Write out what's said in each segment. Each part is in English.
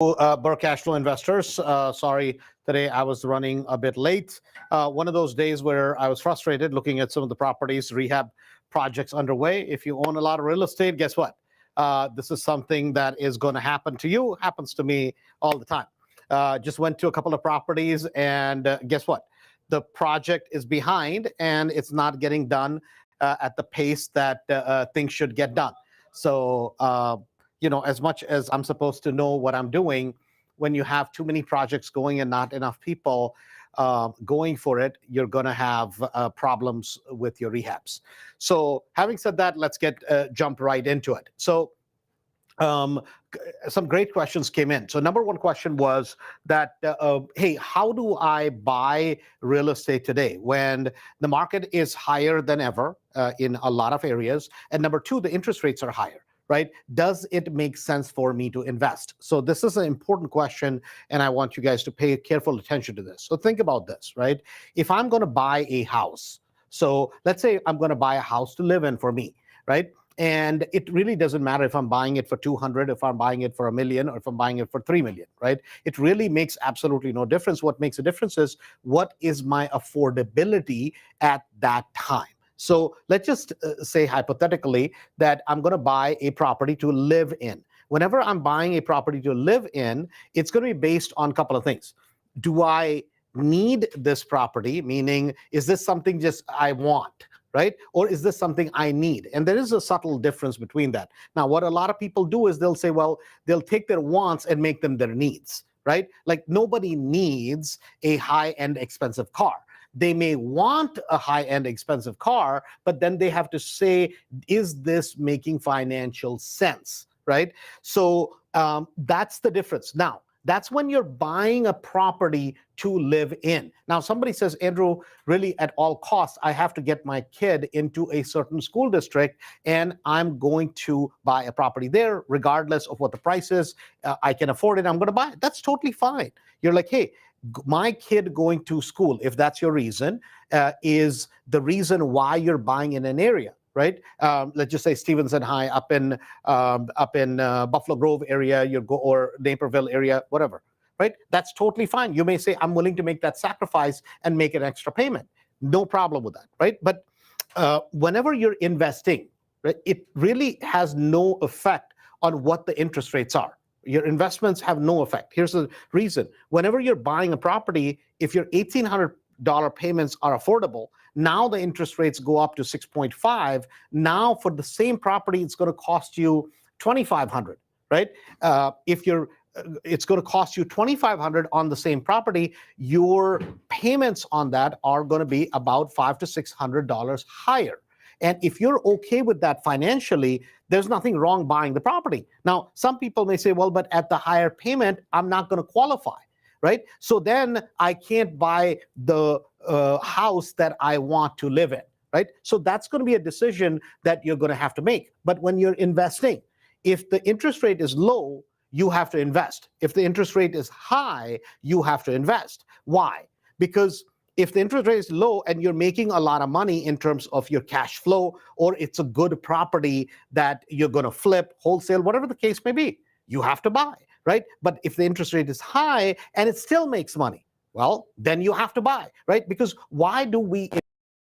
BRRRR cash flow investors. Sorry, today I was running a bit late. One of those days where I was frustrated looking at some of the properties, rehab projects underway. If you own a lot of real estate, guess what? This is something that is going to happen to you, happens to me all the time. Just went to a couple of properties and guess what? The project is behind and it's not getting done at the pace that things should get done. So, as much as I'm supposed to know what I'm doing, when you have too many projects going and not enough people going for it, you're going to have problems with your rehabs. So having said that, let's jump right into it. So some great questions came in. So number one question was that, hey, how do I buy real estate today when the market is higher than ever in a lot of areas? And number two, the interest rates are higher. Right? Does it make sense for me to invest? So this is an important question, and I want you guys to pay careful attention to this. So think about this, right? If I'm going to buy a house, so let's say I'm going to buy a house to live in for me, right? And it really doesn't matter if I'm buying it for 200, if I'm buying it for $1 million, or if I'm buying it for 3 million, right? It really makes absolutely no difference. What makes a difference is what is my affordability at that time. So let's just say hypothetically that I'm going to buy a property to live in. Whenever I'm buying a property to live in, it's going to be based on a couple of things. Do I need this property? Meaning, is this something just I want, right? Or is this something I need? And there is a subtle difference between that. Now, what a lot of people do is they'll say, well, they'll take their wants and make them their needs, right? Like nobody needs a high-end expensive car. They may want a high-end expensive car, but then they have to say, is this making financial sense, right? So that's the difference. Now, that's when you're buying a property to live in. Now, somebody says, Andrew, really at all costs, I have to get my kid into a certain school district and I'm going to buy a property there regardless of what the price is. I can afford it. I'm going to buy it. That's totally fine. You're like, hey, my kid going to school, if that's your reason, is the reason why you're buying in an area, right? Let's just say Stevenson High up in Buffalo Grove area, or Naperville area, whatever, right? That's totally fine. You may say, I'm willing to make that sacrifice and make an extra payment. No problem with that, right? But whenever you're investing, right, it really has no effect on what the interest rates are. Your investments have no effect. Here's the reason. Whenever you're buying a property, if your $1,800 payments are affordable, now the interest rates go up to 6.5. Now for the same property, it's going to cost you $2,500, right? It's going to cost you $2,500 on the same property. Your payments on that are going to be about $500 to $600 higher. And if you're okay with that financially, there's nothing wrong buying the property. Now, some people may say, well, but at the higher payment, I'm not going to qualify, right? So then I can't buy the house that I want to live in, right? So that's going to be a decision that you're going to have to make. But when you're investing, if the interest rate is low, you have to invest. If the interest rate is high, you have to invest. Why? Because if the interest rate is low and you're making a lot of money in terms of your cash flow, or it's a good property that you're going to flip, wholesale, whatever the case may be, you have to buy, right? But if the interest rate is high and it still makes money, well, then you have to buy, right? Because why do we?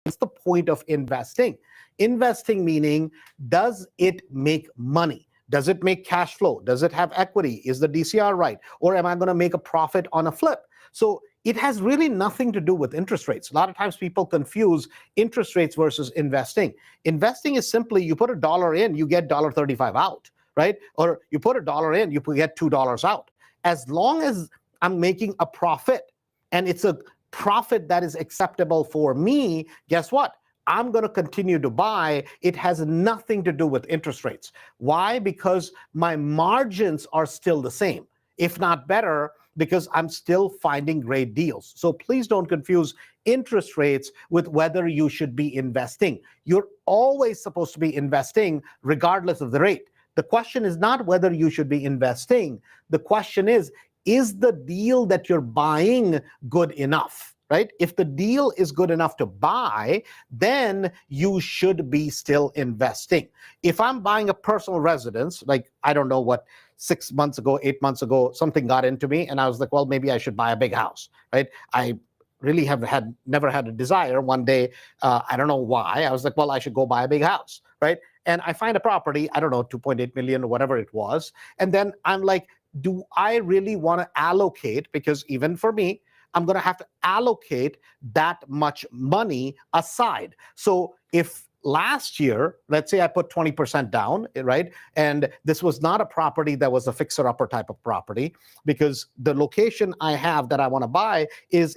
What's the point of investing? Investing meaning, does it make money? Does it make cash flow? Does it have equity? Is the DCR right? Or am I going to make a profit on a flip? So it has really nothing to do with interest rates. A lot of times people confuse interest rates versus investing. Investing is simply you put $1 in, you get $1.35 out, right? Or you put $1 in, you get $2 out. As long as I'm making a profit and it's a profit that is acceptable for me, guess what? I'm going to continue to buy. It has nothing to do with interest rates. Why? Because my margins are still the same, if not better, because I'm still finding great deals. So please don't confuse interest rates with whether you should be investing. You're always supposed to be investing regardless of the rate. The question is not whether you should be investing. The question is the deal that you're buying good enough? Right? If the deal is good enough to buy, then you should be still investing. If I'm buying a personal residence, like I don't know what 6 months ago, 8 months ago, something got into me, and I was like, well, maybe I should buy a big house, right? I really have never had a desire. One day, I don't know why, I was like, well, I should go buy a big house, right? And I find a property, I don't know, 2.8 million or whatever it was, and then I'm like, do I really want to allocate? Because even for me, I'm going to have to allocate that much money aside. So if last year, let's say I put 20% down, right? And this was not a property that was a fixer-upper type of property, because the location I have that I want to buy is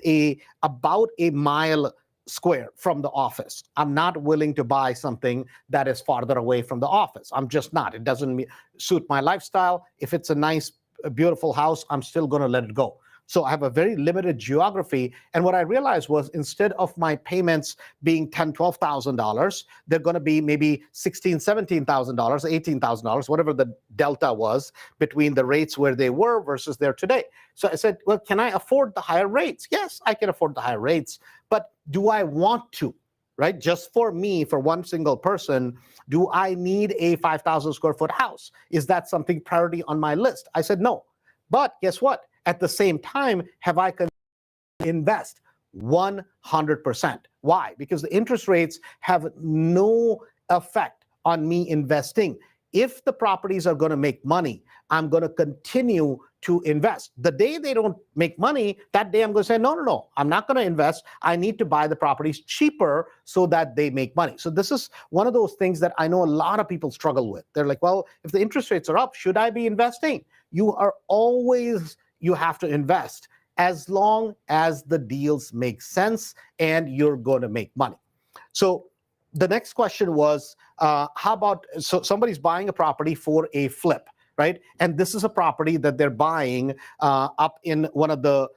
about a mile square from the office. I'm not willing to buy something that is farther away from the office. I'm just not. It doesn't suit my lifestyle. If it's a nice, beautiful house, I'm still going to let it go. So I have a very limited geography. And what I realized was, instead of my payments being $10,000, $12,000, they're going to be maybe $16,000, $17,000, $18,000, whatever the delta was between the rates where they were versus there today. So I said, well, can I afford the higher rates? Yes, I can afford the higher rates. But do I want to? Right? Just for me, for one single person, do I need a 5,000 square foot house? Is that something priority on my list? I said no. But guess what? At the same time, have I invest 100%? Why? Because the interest rates have no effect on me investing. If the properties are going to make money, I'm going to continue to invest. The day they don't make money, that day I'm going to say, no, I'm not going to invest. I need to buy the properties cheaper so that they make money. So this is one of those things that I know a lot of people struggle with. They're like, well, if the interest rates are up, should I be investing? You have to invest as long as the deals make sense and you're going to make money. So the next question was, how about, so somebody's buying a property for a flip, right? And this is a property that they're buying up in one of the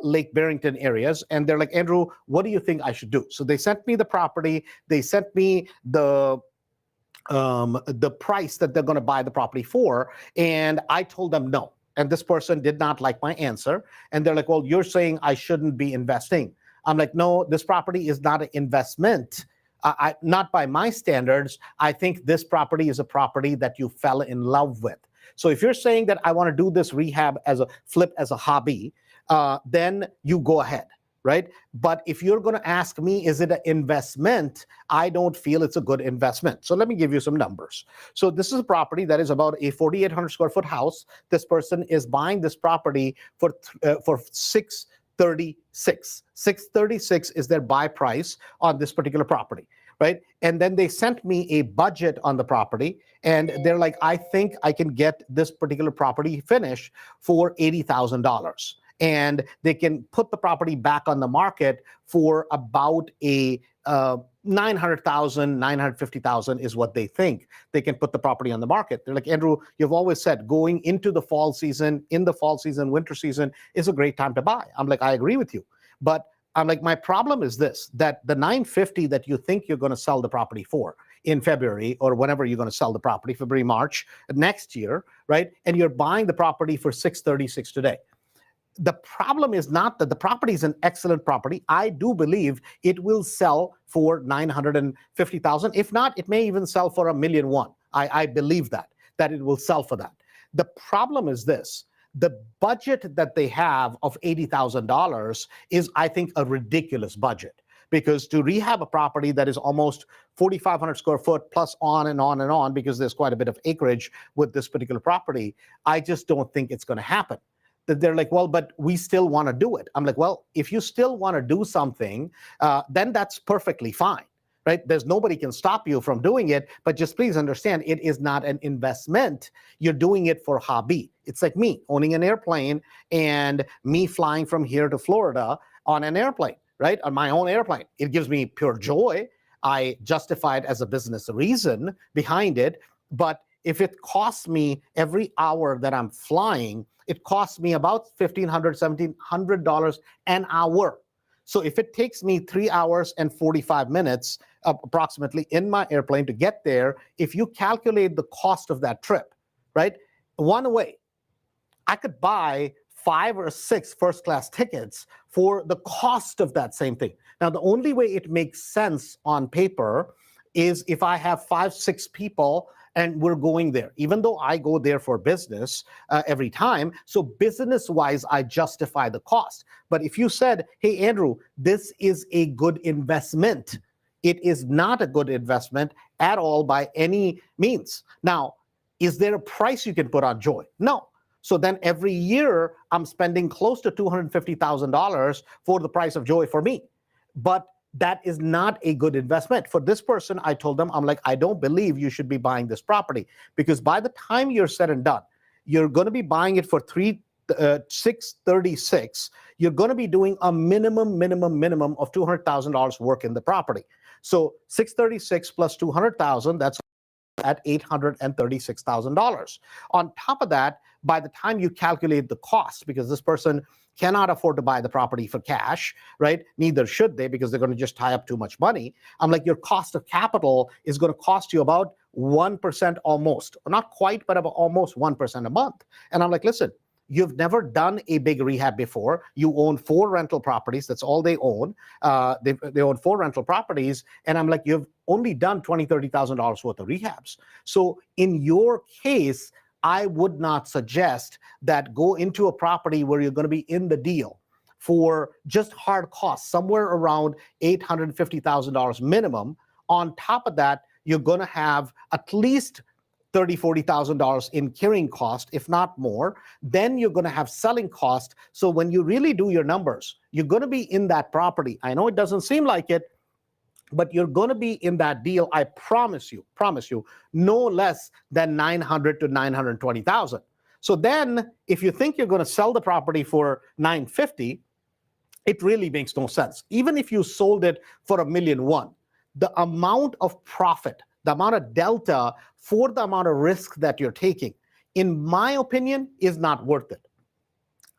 Lake Barrington areas. And they're like, Andrew, what do you think I should do? So they sent me the property. They sent me the price that they're going to buy the property for. And I told them no. And this person did not like my answer. And they're like, well, you're saying I shouldn't be investing. I'm like, no, this property is not an investment. Not by my standards. I think this property is a property that you fell in love with. So if you're saying that I want to do this rehab as a flip, as a hobby, then you go ahead, right? But if you're going to ask me, is it an investment? I don't feel it's a good investment. So let me give you some numbers. So this is a property that is about a 4,800 square foot house. This person is buying this property for $636. $636 is their buy price on this particular property, right? And then they sent me a budget on the property, and they're like, I think I can get this particular property finished for $80,000. And they can put the property back on the market for about a 900,000, 950,000 is what they think they can put the property on the market. They're like, Andrew, you've always said going into the fall season, winter season is a great time to buy. I'm like, I agree with you. But I'm like, my problem is this, that the 950 that you think you're going to sell the property for in February, or whenever you're going to sell the property, February, March next year, right? And you're buying the property for 636 today. The problem is not that the property is an excellent property. I do believe it will sell for 950,000. If not, it may even sell for $1.1 million. I believe that it will sell for that. The problem is this: the budget that they have of $80,000 is, I think, a ridiculous budget. Because to rehab a property that is almost 4,500 square foot plus on and on and on, because there's quite a bit of acreage with this particular property, I just don't think it's going to happen. That they're like, well, but we still want to do it. I'm like, well, if you still want to do something, then that's perfectly fine, right? There's nobody can stop you from doing it, but just please understand, it is not an investment. You're doing it for hobby. It's like me owning an airplane and me flying from here to Florida on an airplane, right? On my own airplane. It gives me pure joy. I justify it as a business reason behind it. But if it costs me every hour that I'm flying, it costs me about $1,500, $1,700 an hour. So if it takes me 3 hours and 45 minutes approximately in my airplane to get there, if you calculate the cost of that trip, right? One way, I could buy 5 or 6 first-class tickets for the cost of that same thing. Now, the only way it makes sense on paper is if I have 5, 6 people and we're going there, even though I go there for business every time. So business wise, I justify the cost. But if you said, hey, Andrew, this is a good investment, it is not a good investment at all by any means. Now, is there a price you can put on joy? No. So then every year I'm spending close to $250,000 for the price of joy for me. But that is not a good investment. For this person, I told them, I'm like, I don't believe you should be buying this property, because by the time you're said and done, you're going to be buying it for 636. You're going to be doing a minimum of $200,000 work in the property. So 636 plus 200,000, that's at $836,000. On top of that, by the time you calculate the cost, because this person cannot afford to buy the property for cash, right? Neither should they, because they're going to just tie up too much money. I'm like, your cost of capital is going to cost you about 1% almost, not quite, but about almost 1% a month. And I'm like, listen, you've never done a big rehab before. You own 4 rental properties. That's all they own. They own 4 rental properties. And I'm like, you've only done $20,000, $30,000 worth of rehabs. So in your case, I would not suggest that go into a property where you're going to be in the deal for just hard costs, somewhere around $850,000 minimum. On top of that, you're going to have at least $30,000, $40,000 in carrying cost, if not more. Then you're going to have selling cost. So when you really do your numbers, you're going to be in that property. I know it doesn't seem like it, but you're going to be in that deal, I promise you, no less than $900,000 to $920,000. So then if you think you're going to sell the property for $950,000, it really makes no sense. Even if you sold it for $1.1 million, the amount of profit, the amount of delta for the amount of risk that you're taking, in my opinion, is not worth it.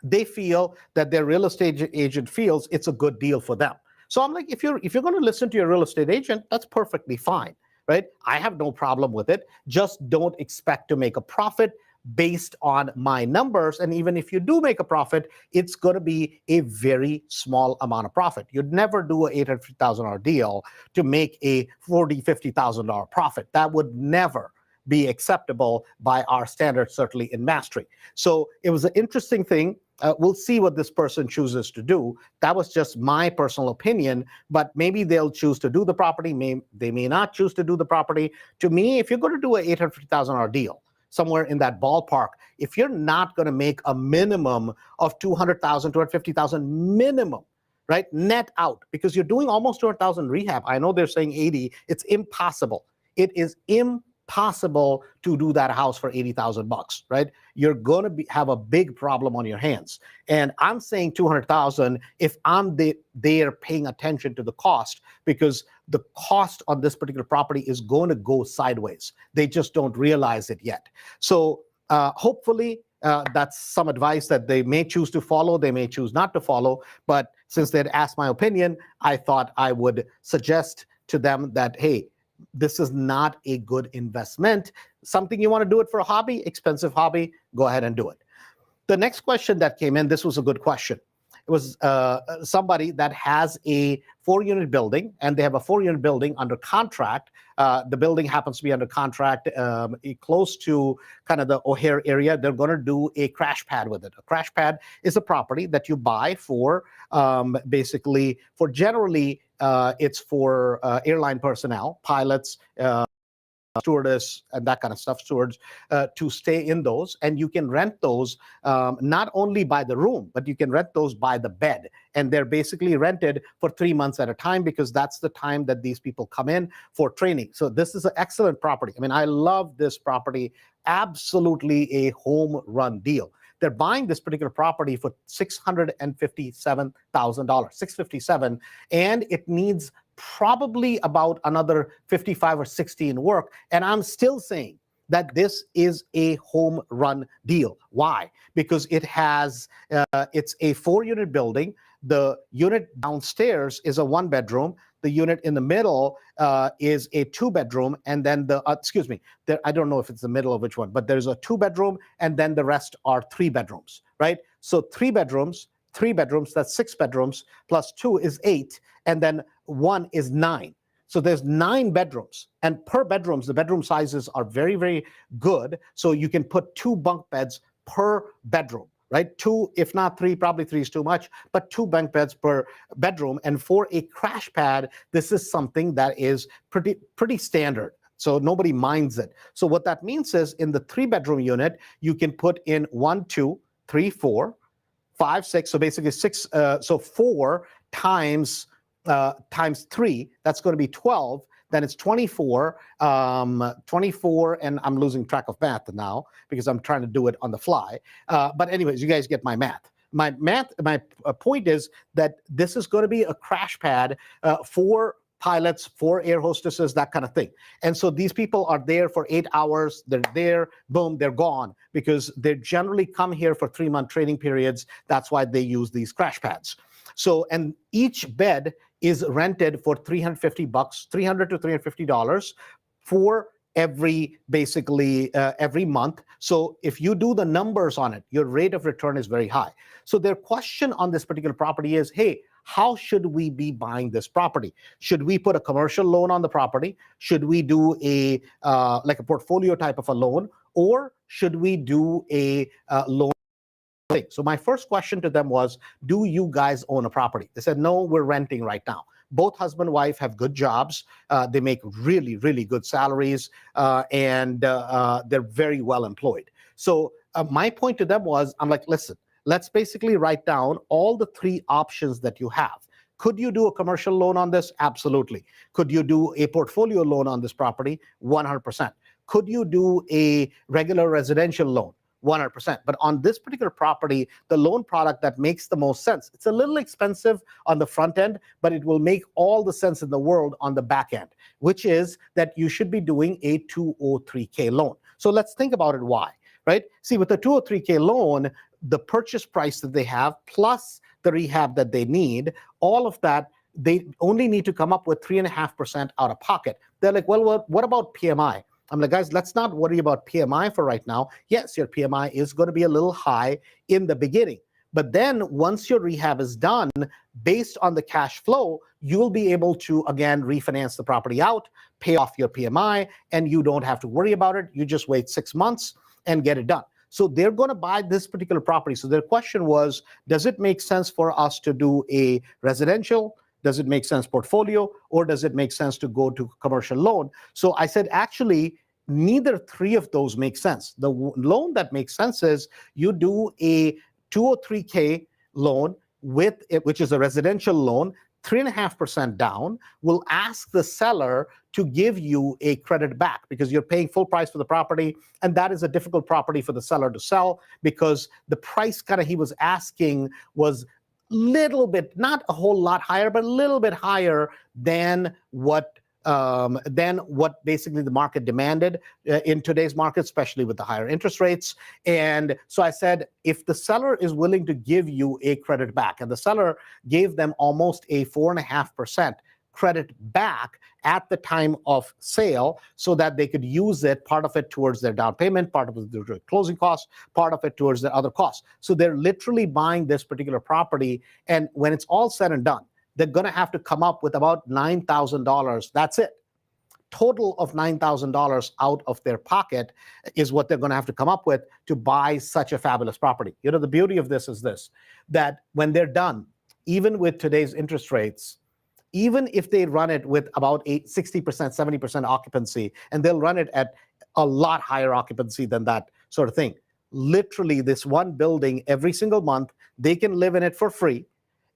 They feel that their real estate agent feels it's a good deal for them. So I'm like, if you're going to listen to your real estate agent, that's perfectly fine, right? I have no problem with it. Just don't expect to make a profit based on my numbers. And even if you do make a profit, it's going to be a very small amount of profit. You'd never do an $850,000 deal to make a $40,000, $50,000 profit. That would never be acceptable by our standards, certainly in mastery. So it was an interesting thing. We'll see what this person chooses to do. That was just my personal opinion, but maybe they'll choose to do the property. They may not choose to do the property. To me, if you're going to do an $850,000 deal, somewhere in that ballpark, if you're not going to make a minimum of $200,000, $250,000 minimum, right, net out, because you're doing almost $200,000 rehab. I know they're saying 80. It's impossible. It is impossible to do that house for $80,000, right? You're going to have a big problem on your hands. And I'm saying 200,000 if I'm there paying attention to the cost, because the cost on this particular property is going to go sideways. They just don't realize it yet. So hopefully that's some advice that they may choose to follow. They may choose not to follow. But since they'd asked my opinion, I thought I would suggest to them that, hey, this is not a good investment. Something you want to do it for a hobby, expensive hobby, go ahead and do it. The next question that came in, this was a good question. It was somebody that has a 4-unit building, and they have a 4-unit building under contract. The building happens to be under contract close to kind of the O'Hare area. They're going to do a crash pad with it. A crash pad is a property that you buy for basically for generally it's for airline personnel, pilots, stewardess, and that kind of stuff, stewards, to stay in those. And you can rent those not only by the room, but you can rent those by the bed. And they're basically rented for 3 months at a time, because that's the time that these people come in for training. So this is an excellent property. I mean, I love this property. Absolutely a home run deal. They're buying this particular property for $657,000, $657,000, and it needs probably about another 55 or 60 in work. And I'm still saying that this is a home run deal. Why? Because it has, it's a 4-unit building. The unit downstairs is a 1-bedroom. The unit in the middle is a 2-bedroom, and then I don't know if it's the middle of which one, but there's a 2-bedroom, and then the rest are 3 bedrooms, right? So 3 bedrooms, that's 6 bedrooms, plus 2 is 8, and then 1 is 9. So there's 9 bedrooms, and per bedrooms, the bedroom sizes are very, very good. So you can put 2 bunk beds per bedroom, right? 2, if not 3, probably 3 is too much, but 2 bunk beds per bedroom. And for a crash pad, this is something that is pretty standard. So nobody minds it. So what that means is in the 3-bedroom unit, you can put in 1, 2, 3, 4, 5, 6. So basically 6. So 4 times 3, that's going to be 12. Then it's 24, 24, and I'm losing track of math now because I'm trying to do it on the fly. But anyways, you guys get my math. My point is that this is going to be a crash pad for pilots, for air hostesses, that kind of thing. And so these people are there for 8 hours. They're there, boom, they're gone, because they generally come here for 3-month training periods. That's why they use these crash pads. So, and each bed is rented for $350, $300 to $350 for basically every month. So if you do the numbers on it, your rate of return is very high. So their question on this particular property is, hey, how should we be buying this property? Should we put a commercial loan on the property? Should we do a like a portfolio type of a loan, or should we do a loan? So my first question to them was, do you guys own a property? They said, no, we're renting right now. Both husband and wife have good jobs. They make really, really good salaries, and they're very well employed. So my point to them was, I'm like, listen, let's basically write down all the 3 options that you have. Could you do a commercial loan on this? Absolutely. Could you do a portfolio loan on this property? 100%. Could you do a regular residential loan? 100%. But on this particular property, the loan product that makes the most sense, it's a little expensive on the front end, but it will make all the sense in the world on the back end, which is that you should be doing a 203K loan. So let's think about it. Why, right? See, with the 203K loan, the purchase price that they have plus the rehab that they need, all of that, they only need to come up with 3.5% out of pocket. They're like, well, what about PMI? I'm like, guys, let's not worry about PMI for right now. Yes, your PMI is going to be a little high in the beginning. But then once your rehab is done, based on the cash flow, you'll be able to, again, refinance the property out, pay off your PMI, and you don't have to worry about it. You just wait 6 months and get it done. So they're going to buy this particular property. So their question was, does it make sense for us to do a residential? Does it make sense portfolio, or does it make sense to go to commercial loan? So I said, actually, neither 3 of those make sense. The loan that makes sense is you do a 203K loan with it, which is a residential loan, 3.5% down. Will ask the seller to give you a credit back because you're paying full price for the property, and that is a difficult property for the seller to sell because the price kind of he was asking was little bit, not a whole lot higher, but a little bit higher than what basically the market demanded in today's market, especially with the higher interest rates. And so I said, if the seller is willing to give you a credit back, and the seller gave them almost a 4.5% credit back at the time of sale so that they could use it, part of it towards their down payment, part of it towards their closing costs, part of it towards their other costs. So they're literally buying this particular property, and when it's all said and done, they're going to have to come up with about $9,000. That's it. Total of $9,000 out of their pocket is what they're going to have to come up with to buy such a fabulous property. You know, the beauty of this is this, that when they're done, even with today's interest rates, even if they run it with about 60%, 70% occupancy, and they'll run it at a lot higher occupancy than that sort of thing, literally this one building every single month, they can live in it for free.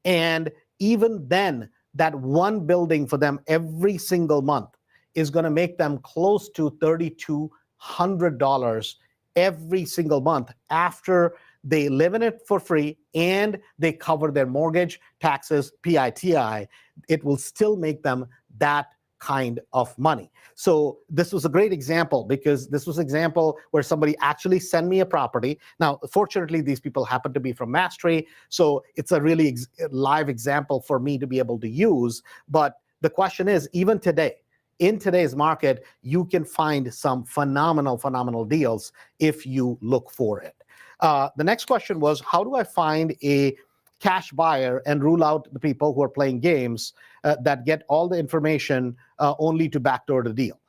And even then, that one building for them every single month is going to make them close to $3,200 every single month after they live in it for free and they cover their mortgage, taxes, PITI. It will still make them that kind of money. So this was a great example because this was an example where somebody actually sent me a property. Now, fortunately, these people happen to be from Mastery, so it's a really live example for me to be able to use. But the question is, even today, in today's market, you can find some phenomenal deals if you look for it. The next question was, how do I find a cash buyer and rule out the people who are playing games that get all the information only to backdoor the deal?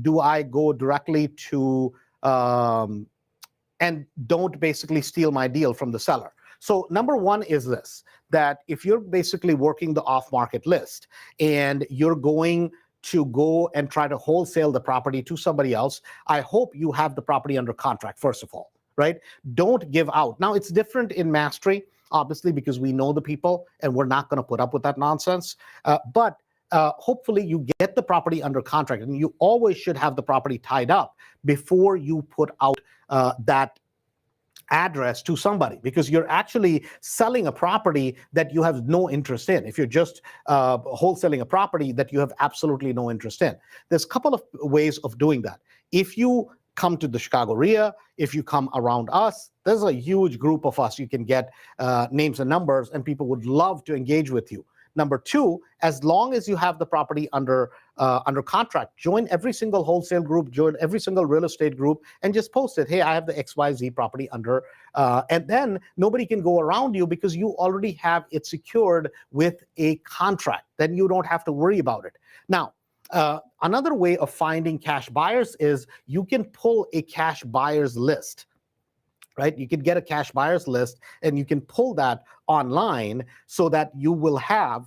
Do I go directly to and don't basically steal my deal from the seller? So number one is this, that if you're basically working the off-market list and you're going to go and try to wholesale the property to somebody else, I hope you have the property under contract, first of all, right? Don't give out. Now, it's different in Mastery, obviously, because we know the people and we're not going to put up with that nonsense. But hopefully you get the property under contract, and you always should have the property tied up before you put out that address to somebody, because you're actually selling a property that you have no interest in. If you're just wholesaling a property that you have absolutely no interest in, there's a couple of ways of doing that. If you come to the Chicago RIA, if you come around us, there's a huge group of us. You can get names and numbers, and people would love to engage with you. Number two, as long as you have the property under contract, join every single wholesale group, join every single real estate group, and just post it. Hey, I have the XYZ property under, and then nobody can go around you because you already have it secured with a contract. Then you don't have to worry about it. Now, another way of finding cash buyers is you can pull a cash buyers list. Right? You can get a cash buyers list and you can pull that online so that you will have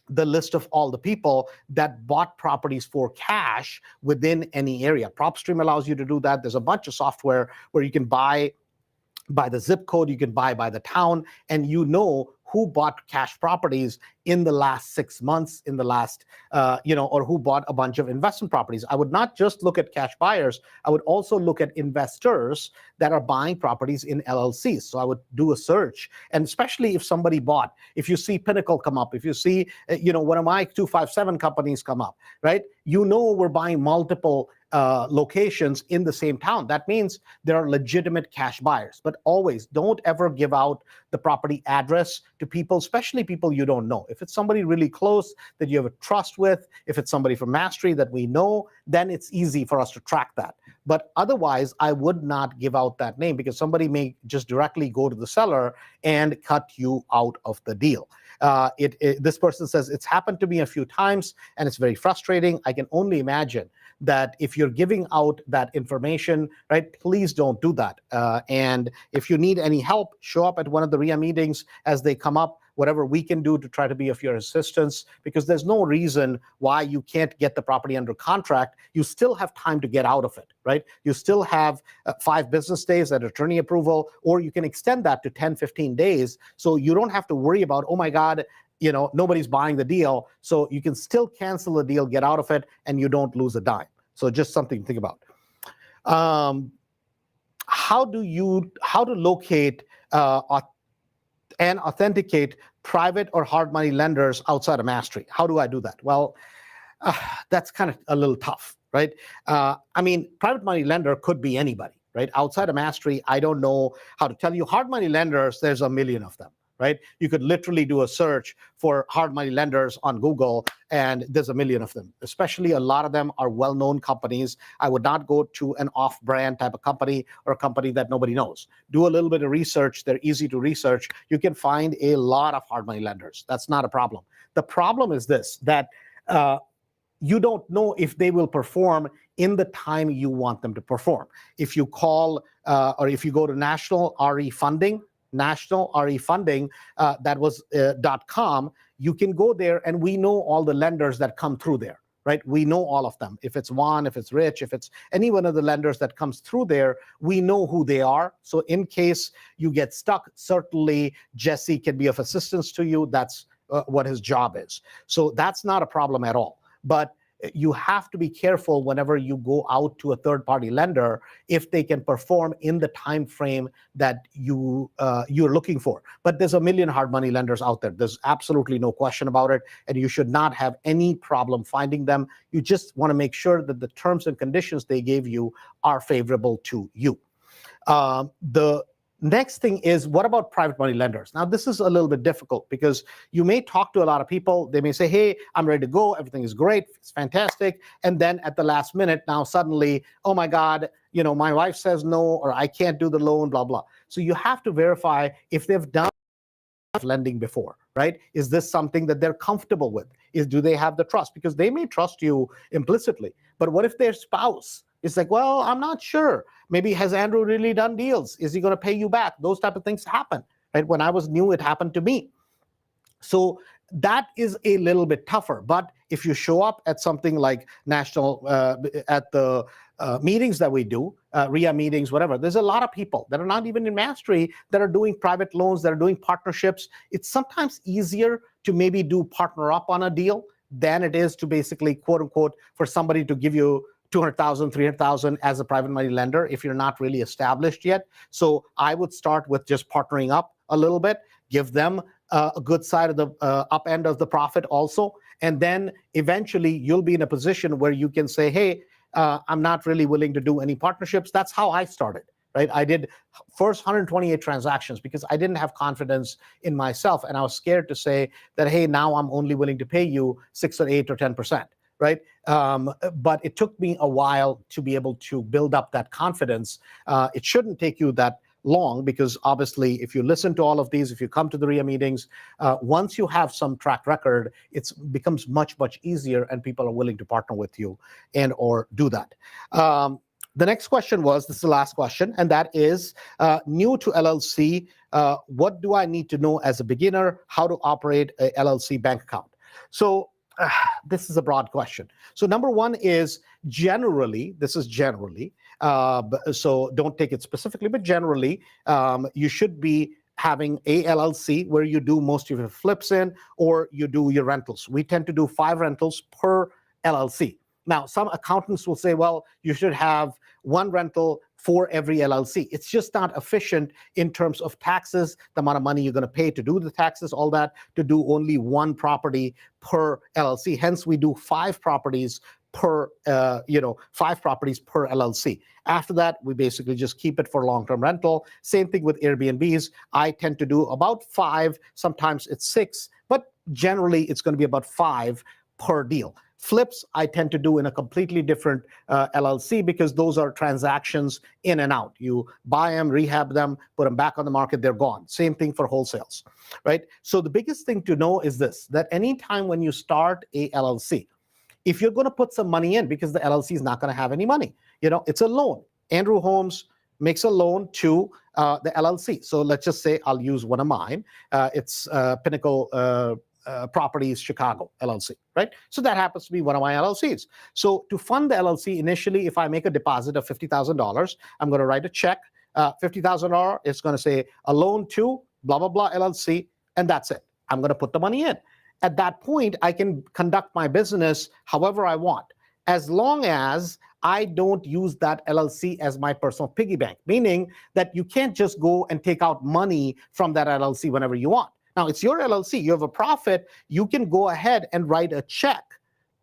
the list of all the people that bought properties for cash within any area. PropStream allows you to do that. There's a bunch of software where you can buy by the zip code, you can buy by the town, and you know who bought cash properties in the last 6 months, in the last, or who bought a bunch of investment properties. I would not just look at cash buyers. I would also look at investors that are buying properties in LLCs. So I would do a search, and especially if somebody bought, if you see Pinnacle come up, if you see, one of my 257 companies come up, right? We're buying multiple locations in the same town. That means there are legitimate cash buyers. But always, don't ever give out the property address to people, especially people you don't know. If it's somebody really close that you have a trust with, if it's somebody from Mastery that we know, then it's easy for us to track that. But otherwise, I would not give out that name, because somebody may just directly go to the seller and cut you out of the deal. This person says, it's happened to me a few times and it's very frustrating. I can only imagine that if you're giving out that information, right, please don't do that. And if you need any help, show up at one of the RIA meetings as they come up, whatever we can do to try to be of your assistance, because there's no reason why you can't get the property under contract. You still have time to get out of it, right? You still have 5 business days at attorney approval, or you can extend that to 10, 15 days. So you don't have to worry about, oh my God, nobody's buying the deal. So you can still cancel the deal, get out of it, and you don't lose a dime. So just something to think about. How to locate and authenticate private or hard money lenders outside of Mastery? How do I do that? Well, that's kind of a little tough, right? Private money lender could be anybody, right? Outside of Mastery, I don't know how to tell you. Hard money lenders, there's a million of them, right? You could literally do a search for hard money lenders on Google, and there's a million of them. Especially a lot of them are well-known companies. I would not go to an off-brand type of company or a company that nobody knows. Do a little bit of research. They're easy to research. You can find a lot of hard money lenders. That's not a problem. The problem is this, that you don't know if they will perform in the time you want them to perform. If you call or if you go to National RE Funding, that was .com, you can go there, and we know all the lenders that come through there, right? We know all of them. If it's Juan, if it's Rich, if it's any one of the lenders that comes through there, we know who they are. So in case you get stuck, certainly Jesse can be of assistance to you. That's what his job is. So that's not a problem at all. But you have to be careful whenever you go out to a third-party lender if they can perform in the time frame that you're looking for. But there's a million hard money lenders out there. There's absolutely no question about it, and you should not have any problem finding them. You just want to make sure that the terms and conditions they gave you are favorable to you. The next thing is, what about private money lenders? Now, this is a little bit difficult because you may talk to a lot of people. They may say, hey, I'm ready to go. Everything is great. It's fantastic. And then at the last minute, now suddenly, oh my God, my wife says no, or I can't do the loan, blah, blah. So you have to verify if they've done lending before, right? Is this something that they're comfortable with? Do they have the trust? Because they may trust you implicitly, but what if their spouse is like, well, I'm not sure. Maybe has Andrew really done deals? Is he going to pay you back? Those type of things happen, right? When I was new, it happened to me. So that is a little bit tougher. But if you show up at something like national, at the meetings that we do, RIA meetings, whatever, there's a lot of people that are not even in mastery that are doing private loans, that are doing partnerships. It's sometimes easier to maybe do partner up on a deal than it is to basically, quote unquote, for somebody to give you 200,000, 300,000 as a private money lender if you're not really established yet. So I would start with just partnering up a little bit, give them a good side of the up end of the profit also. And then eventually you'll be in a position where you can say, hey, I'm not really willing to do any partnerships. That's how I started, right? I did first 128 transactions because I didn't have confidence in myself. And I was scared to say that, hey, now I'm only willing to pay you 6 or 8 or 10%. Right? But it took me a while to be able to build up that confidence. It shouldn't take you that long because obviously if you listen to all of these, if you come to the RIA meetings, once you have some track record, it becomes much, much easier and people are willing to partner with you and or do that. The next question was, this is the last question, and that is new to LLC. What do I need to know as a beginner? How to operate a LLC bank account? So this is a broad question. So number one is generally, this is generally, so don't take it specifically, but generally, you should be having a LLC where you do most of your flips in, or you do your rentals. We tend to do 5 rentals per LLC. Now, some accountants will say, well, you should have 1 rental for every LLC. It's just not efficient in terms of taxes, the amount of money you're going to pay to do the taxes, all that, to do only 1 property per LLC. Hence, we do 5 properties per, 5 properties per LLC. After that, we basically just keep it for long-term rental. Same thing with Airbnbs. I tend to do about 5, sometimes it's 6, but generally it's going to be about 5 per deal. Flips, I tend to do in a completely different LLC because those are transactions in and out. You buy them, rehab them, put them back on the market, they're gone. Same thing for wholesales, right? So the biggest thing to know is this, that anytime when you start a LLC, if you're going to put some money in, because the LLC is not going to have any money, it's a loan. Andrew Holmes makes a loan to the LLC. So let's just say I'll use one of mine. It's Pinnacle Properties Chicago LLC, right? So that happens to be one of my LLCs. So to fund the LLC, initially, if I make a deposit of $50,000, I'm going to write a check, $50,000. It's going to say a loan to blah, blah, blah LLC, and that's it. I'm going to put the money in. At that point, I can conduct my business however I want, as long as I don't use that LLC as my personal piggy bank, meaning that you can't just go and take out money from that LLC whenever you want. Now, it's your LLC. You have a profit. You can go ahead and write a check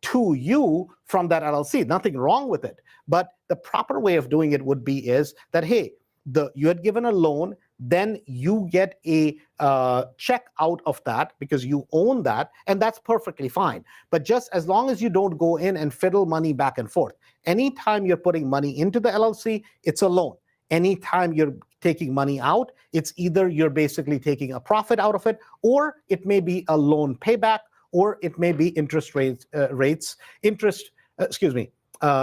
to you from that LLC. Nothing wrong with it. But the proper way of doing it would be is that, hey, you had given a loan, then you get a check out of that because you own that, and that's perfectly fine. But just as long as you don't go in and fiddle money back and forth. Anytime you're putting money into the LLC, it's a loan. Anytime you're taking money out, it's either you're basically taking a profit out of it, or it may be a loan payback, or it may be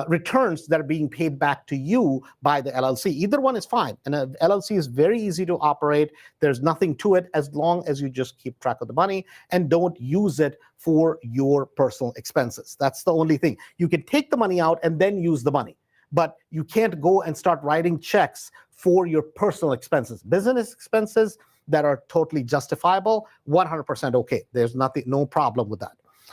returns that are being paid back to you by the LLC. Either one is fine. And an LLC is very easy to operate. There's nothing to it as long as you just keep track of the money and don't use it for your personal expenses. That's the only thing. You can take the money out and then use the money, but you can't go and start writing checks for your personal expenses. Business expenses that are totally justifiable, 100% okay. There's no problem with that.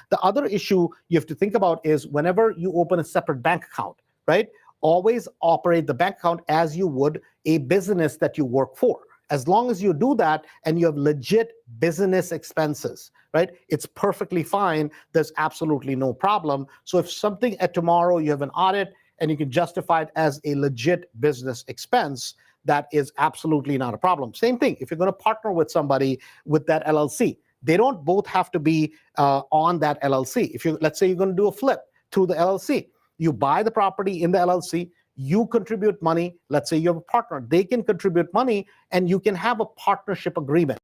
The other issue you have to think about is whenever you open a separate bank account, right? Always operate the bank account as you would a business that you work for. As long as you do that and you have legit business expenses, right? It's perfectly fine. There's absolutely no problem. So if something at tomorrow you have an audit and you can justify it as a legit business expense, that is absolutely not a problem. Same thing, if you're going to partner with somebody with that LLC, they don't both have to be on that LLC. If let's say you're going to do a flip through the LLC, you buy the property in the LLC, you contribute money. Let's say you have a partner, they can contribute money, and you can have a partnership agreement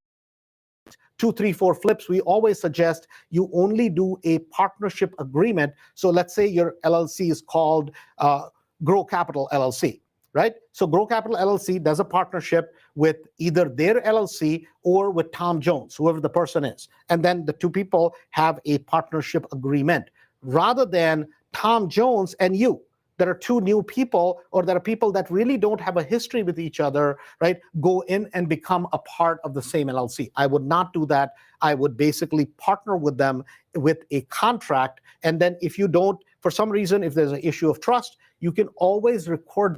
2, 3, 4 flips, we always suggest you only do a partnership agreement. So let's say your LLC is called Grow Capital LLC, right? So Grow Capital LLC does a partnership with either their LLC or with Tom Jones, whoever the person is. And then the two people have a partnership agreement rather than Tom Jones and you. There are two new people, or there are people that really don't have a history with each other, right? Go in and become a part of the same LLC. I would not do that. I would basically partner with them with a contract. And then if you don't, for some reason, if there's an issue of trust, you can always record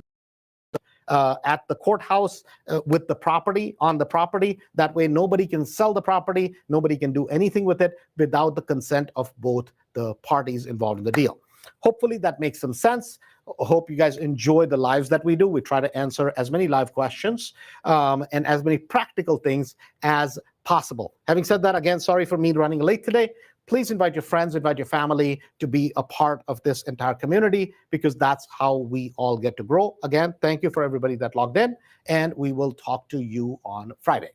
at the courthouse with the property, on the property. That way nobody can sell the property, nobody can do anything with it without the consent of both the parties involved in the deal. Hopefully that makes some sense. Hope you guys enjoy the lives that we do. We try to answer as many live questions and as many practical things as possible. Having said that, again, sorry for me running late today. Please invite your friends, invite your family to be a part of this entire community, because that's how we all get to grow. Again, thank you for everybody that logged in, and we will talk to you on Friday.